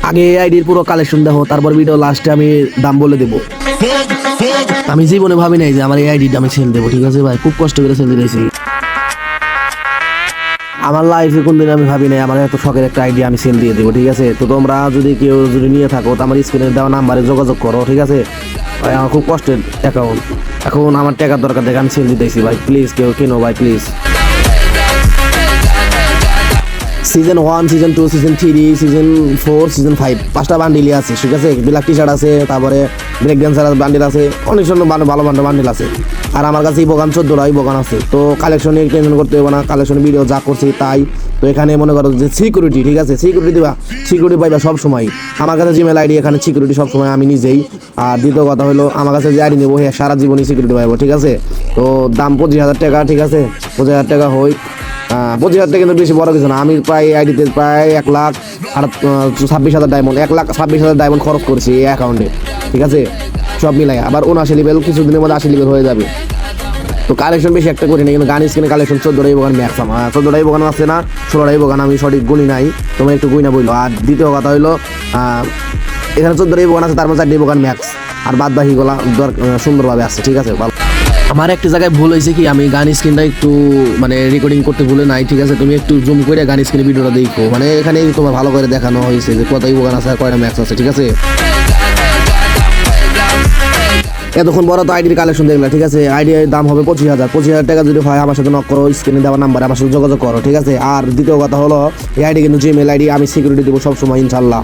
আগে আইডির পুরো কালেকশন দেখো, তারপর ভিডিও লাস্টে আমি দাম বলে দেবো। আমি জীবনে ভাবি নাই যে আমার এই আইডিটা আমি সেল দেবো, ঠিক আছে ভাই, খুব কষ্ট করে সেল দিয়েছি। আমার লাইফে কোনদিন আমি ভাবি নাই আমার এত শখের একটা আইডিয়া আমি সেল দিয়ে দেবো, ঠিক আছে। তো তোমরা যদি কেউ যদি নিয়ে থাকো তো আমার স্ক্রিনে দেওয়া নাম্বারে যোগাযোগ করো, ঠিক আছে ভাই। আমার খুব কষ্টের অ্যাকাউন্ট, এখন আমার টাকার দরকার দেখে আমি সেল দিতেছি ভাই, প্লিজ কেউ কেনো ভাই please. Season 1, season 2, season 3, season 4, season 5 5টা বান্ডিলই আছে, ঠিক আছে। ব্ল্যাক টি শার্ট আছে, তারপরে ব্রেক ড্যান্সার বান্ডিল আছে, অনেক সুন্দর ভালো বান্ডিল আছে। আর আমার কাছে এই বোগান 14টা বোগান আছে। তো কালেকশনে টেনশন করতে হবে না, কালেকশনে ভিডিও যা করছি তাই। তো এখানে মনে করো যে সিকিউরিটি, ঠিক আছে, সিকিউরিটি দিবা, সিকিউরিটি পাইবা সব সময়। আমার কাছে জিমেল আইডি, এখানে সিকিউরিটি সব সময় আমি নিজেই। আর দ্বিতীয় কথা হলো আমার কাছে যে আইডি নেবো সারা জীবনই সিকিউরিটি পাইবো, ঠিক আছে। তো দাম 25,000 টাকা, ঠিক আছে, 25,000 টাকা হয়। 25,000 টাকা কিন্তু বেশি বড় কিছু না। আমি প্রায় আইডিতে প্রায় 1,26,000 ডায়মন্ড, 1,26,000 ডায়মন্ড খরচ করেছি এই অ্যাকাউন্টে, ঠিক আছে, সব মিলাই। আবার 79 লেভেল, কিছুদিনের মধ্যে 80 লেভেল হয়ে যাবে। তো কালেকশন বেশি একটা করি না, কিন্তু গান স্ক্রিনে কালেকশন 14টাই বোগান ম্যাক্সাম, 14টাই বোগান আছে না 16টাই বোগান, আমি সঠিক গুনি নাই, তোমার একটু গুই না বললো। আর দ্বিতীয় কথা হইলো এখানে 14টাই বোগান আছে, তার মধ্যে 4টাই বোগান ম্যাক্স, আর বাদ বাকিগুলা সুন্দরভাবে আছে, ঠিক আছে। ভালো। আমার একটা জায়গায় ভুল হয়েছে কি, আমি গান স্ক্রিনটা একটু মানে রেকর্ডিং করতে ভুলে নাই, ঠিক আছে। তুমি একটু জুম করে গান স্ক্রিনে ভিডিওটা দেখো, মানে এখানে তোমার ভালো করে দেখানো হয়েছে যে কতই বোগান আছে আর কয়টা ম্যাক্স আছে, ঠিক আছে। এতক্ষণ বড় তো আইডির কালেকশন দেখলে, ঠিক আছে। আইডির দাম হবে 25,000 টাকা। যদি হয় আমার সাথে নক করো, স্ক্রিনে দেওয়া নাম্বারে আমার সাথে যোগাযোগ করো, ঠিক আছে। আর দ্বিতীয় কথা হলো এই আইডি কিন্তু জিমেল আইডি, আমি সিকিউরিটি দেবো সবসময় ইনশাল্লাহ।